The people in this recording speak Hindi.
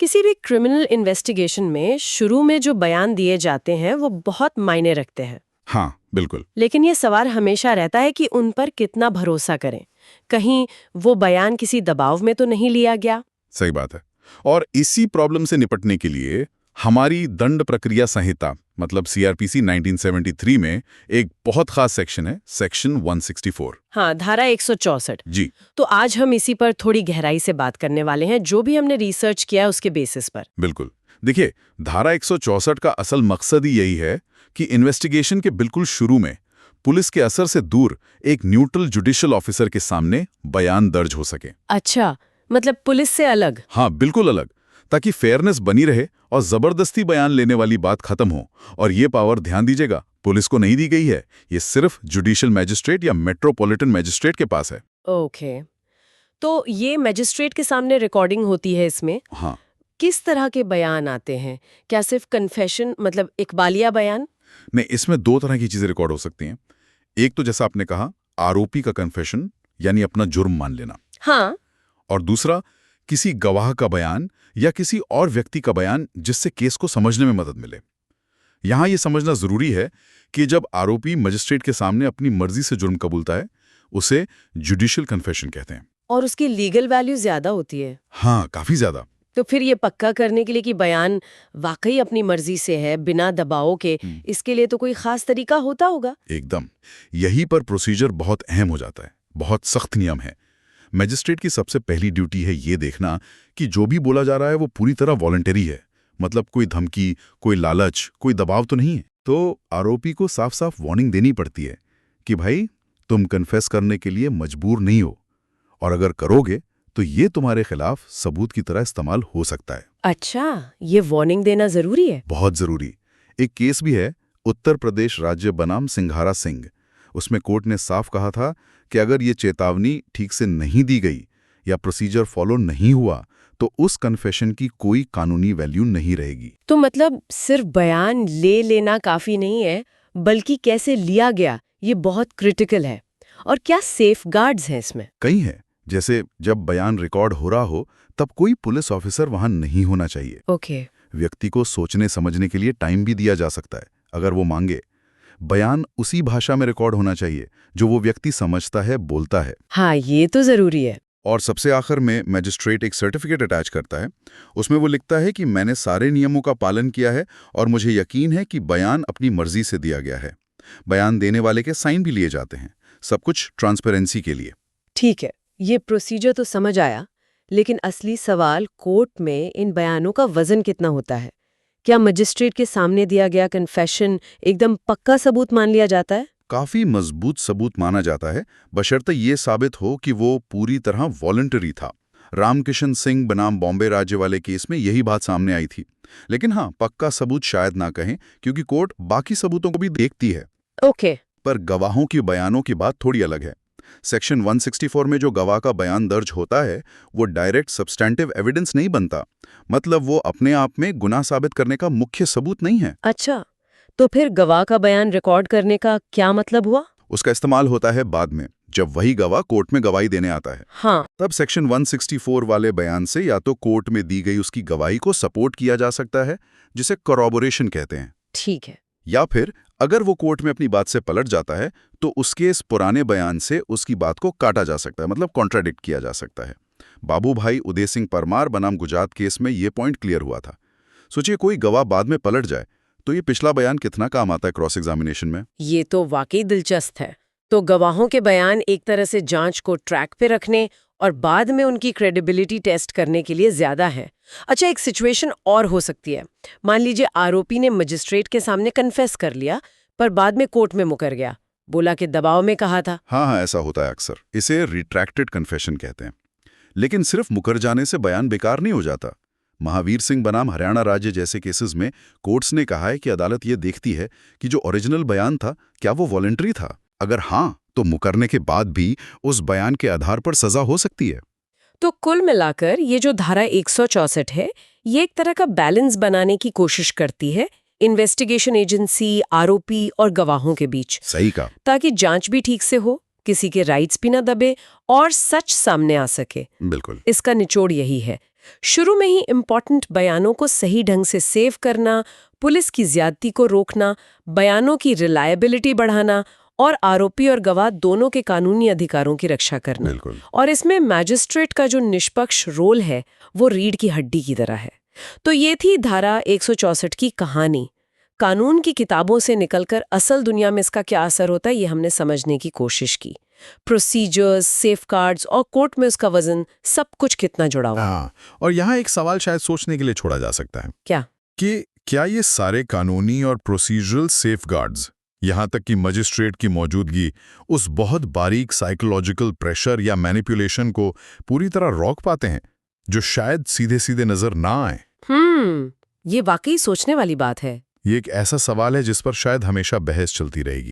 किसी भी क्रिमिनल इन्वेस्टिगेशन में शुरू में जो बयान दिए जाते हैं वो बहुत मायने रखते हैं। हाँ बिल्कुल। लेकिन ये सवाल हमेशा रहता है कि उन पर कितना भरोसा करें। कहीं वो बयान किसी दबाव में तो नहीं लिया गया। सही बात है। और इसी प्रॉब्लम से निपटने के लिए हमारी दंड प्रक्रिया संहिता मतलब सीआरपीसी 1973 में एक बहुत खास सेक्शन है, सेक्शन 164। हाँ, धारा 164। जी तो आज हम इसी पर थोड़ी गहराई से बात करने वाले हैं, जो भी हमने रिसर्च किया है उसके बेसिस पर। बिल्कुल। देखिए, धारा 164 का असल मकसद ही यही है कि इन्वेस्टिगेशन के बिल्कुल शुरू में पुलिस के असर से दूर एक न्यूट्रल जुडिशियल ऑफिसर के सामने बयान दर्ज हो सके। अच्छा, मतलब पुलिस से अलग। हाँ बिल्कुल अलग, ताकि फेयरनेस बनी रहे और जबरदस्ती बयान लेने वाली बात खत्म हो। और ये पावर, ध्यान दीजिएगा, पुलिस को नहीं दी गई है, ये सिर्फ जुडिशियल मैजिस्ट्रेट या मेट्रोपॉलिटन मैजिस्ट्रेट के पास है। ओके, तो ये मैजिस्ट्रेट के सामने रिकॉर्डिंग होती है इसमें। हाँ, किस तरह के बयान आते हैं? क्या सिर्फ कन्फेशन, मतलब इकबालिया बयान? नहीं, इसमें दो तरह की चीजें रिकॉर्ड हो सकती हैं। एक तो जैसा आपने कहा, आरोपी का कन्फेशन यानी अपना जुर्म मान लेना। हाँ। और दूसरा, किसी गवाह का बयान या किसी और व्यक्ति का बयान जिससे केस को समझने में मदद मिले। यहां यह समझना जरूरी है कि जब आरोपी मजिस्ट्रेट के सामने अपनी मर्जी से जुर्म कबूलता है, उसे जुडिशियल कन्फेशन कहते हैं। और उसकी लीगल वैल्यू ज्यादा होती है। हाँ, काफी ज्यादा। तो फिर ये पक्का करने के लिए कि बयान वाकई अपनी मर्जी से है, बिना दबाव के, इसके लिए तो कोई खास तरीका होता होगा। एकदम। यहीं पर प्रोसीजर बहुत अहम हो जाता है। बहुत सख्त नियम है। मजिस्ट्रेट की सबसे पहली ड्यूटी है ये देखना कि जो भी बोला जा रहा है वो पूरी तरह वॉलंटरी है। मतलब कोई धमकी, कोई लालच, कोई दबाव तो नहीं है। तो आरोपी को साफ साफ वार्निंग देनी पड़ती है कि भाई, तुम कन्फेस करने के लिए मजबूर नहीं हो, और अगर करोगे तो ये तुम्हारे खिलाफ सबूत की तरह इस्तेमाल हो सकता है। अच्छा, ये वार्निंग देना जरूरी है। बहुत जरूरी। एक केस भी है, उत्तर प्रदेश राज्य बनाम सिंघारा सिंह। उसमें कोर्ट ने साफ कहा था कि अगर ये चेतावनी ठीक से नहीं दी गई या प्रोसीजर फॉलो नहीं हुआ तो उस कन्फेशन की कोई कानूनी वैल्यू नहीं रहेगी। तो मतलब सिर्फ बयान ले लेना काफी नहीं है, बल्कि कैसे लिया गया ये बहुत क्रिटिकल है। और क्या सेफगार्ड्स हैं इसमें? कई है। जैसे जब बयान रिकॉर्ड हो रहा हो तब कोई पुलिस ऑफिसर वहां नहीं होना चाहिए। ओके। व्यक्ति को सोचने समझने के लिए टाइम भी दिया जा सकता है अगर वो मांगे। बयान उसी भाषा में रिकॉर्ड होना चाहिए जो वो व्यक्ति समझता है, बोलता है। हाँ, ये तो जरूरी है। और सबसे आखिर में मैजिस्ट्रेट एक सर्टिफिकेट अटैच करता है। उसमें वो लिखता है कि मैंने सारे नियमों का पालन किया है और मुझे यकीन है कि बयान अपनी मर्जी से दिया गया है। बयान देने वाले के साइन भी लिए जाते हैं। सब कुछ ट्रांसपेरेंसी के लिए। ठीक है, ये प्रोसीजर तो समझ आया, लेकिन असली सवाल कोर्ट में इन बयानों का वजन कितना होता है? क्या मजिस्ट्रेट के सामने दिया गया कन्फेशन एकदम पक्का सबूत मान लिया जाता है? काफी मजबूत सबूत माना जाता है, बशर्ते ये साबित हो कि वो पूरी तरह वॉलंटरी था। रामकिशन सिंह बनाम बॉम्बे राज्य वाले केस में यही बात सामने आई थी। लेकिन हाँ, पक्का सबूत शायद ना कहें, क्योंकि कोर्ट बाकी सबूतों को भी देखती है। ओके। पर गवाहों की बयानों की बात थोड़ी अलग है। सेक्शन 164 में जो गवाह का बयान दर्ज होता है वो डायरेक्ट सब्सटैंटिव एविडेंस नहीं बनता। मतलब वो अपने आप में गुनाह साबित करने का मुख्य सबूत नहीं है। अच्छा, तो फिर गवाह का बयान रिकॉर्ड करने का क्या मतलब हुआ? उसका इस्तेमाल होता है बाद में, जब वही गवाह कोर्ट में गवाही देने आता है। हाँ। तब सेक्शन 164 वाले बयान से या तो कोर्ट में दी गई उसकी गवाही को सपोर्ट किया जा सकता है, जिसे करॉबोरेशन कहते हैं। ठीक है। या फिर अगर वो कोर्ट में अपनी बात से पलट जाता है तो उसके इस पुराने बयान से उसकी बात को काटा जा सकता है, मतलब कॉन्ट्राडिक्ट किया जा सकता है। बाबू भाई उदय सिंह परमार बनाम गुजरात केस में ये पॉइंट क्लियर हुआ था। सोचिए, कोई गवाह बाद में पलट जाए तो ये पिछला बयान कितना काम आता है क्रॉस एग्जामिनेशन में। ये तो वाकई दिलचस्प है। तो गवाहों के बयान एक तरह से जांच को ट्रैक पे रखने और बाद में उनकी क्रेडिबिलिटी टेस्ट करने के लिए ज्यादा है। अच्छा, एक सिचुएशन और हो सकती है। मान लीजिए आरोपी ने मजिस्ट्रेट के सामने कन्फेस कर लिया, पर बाद में कोर्ट में मुकर गया, बोला कि दबाव में कहा था। हाँ, ऐसा होता है अक्सर। इसे रिट्रैक्टेड कन्फेशन कहते हैं। लेकिन सिर्फ मुकर जाने से बयान बेकार नहीं हो जाता। महावीर सिंह बनाम हरियाणा राज्य जैसे केसेस में कोर्ट्स ने कहा है कि अदालत ये देखती है कि जो ओरिजिनल बयान था क्या वो वॉलंटरी था। अगर हाँ, तो मुकरने के बाद भी उस बयान के आधार पर सजा हो सकती है। तो कुल मिलाकर ये जो धारा 164 है, ये एक तरह का बैलेंस बनाने की कोशिश करती है इन्वेस्टिगेशन एजेंसी, आरोपी और गवाहों के बीच। सही कहा। ताकि जांच भी ठीक से हो, किसी के राइट्स भी ना दबे और सच सामने आ सके। बिल्कुल। इसका निचोड़ यही है। शुरू में ही इम्पोर्टेंट बयानों को सही ढंग से सेव करना, पुलिस की ज्यादती को रोकना, बयानों की रिलायबिलिटी बढ़ाना और आरोपी और गवाह दोनों के कानूनी अधिकारों की रक्षा करना। बिल्कुल। और इसमें मैजिस्ट्रेट का जो निष्पक्ष रोल है वो रीढ़ की हड्डी की तरह है। तो ये थी धारा 164 की कहानी। कानून की किताबों से निकलकर असल दुनिया में इसका क्या असर होता है ये हमने समझने की कोशिश की। प्रोसीजर्स, सेफगार्ड्स और कोर्ट में उसका वजन, सब कुछ कितना जुड़ा हुआ है। हाँ, और यहाँ एक सवाल शायद सोचने के लिए छोड़ा जा सकता है क्या? कि क्या ये सारे कानूनी और प्रोसीजरल सेफगार्ड्स, यहाँ तक कि मजिस्ट्रेट की मौजूदगी, उस बहुत बारीक साइकोलॉजिकल प्रेशर या मैनिपुलेशन को पूरी तरह रोक पाते हैं, जो शायद सीधे सीधे नजर ना आए? ये वाकई सोचने वाली बात है। ये एक ऐसा सवाल है जिस पर शायद हमेशा बहस चलती रहेगी।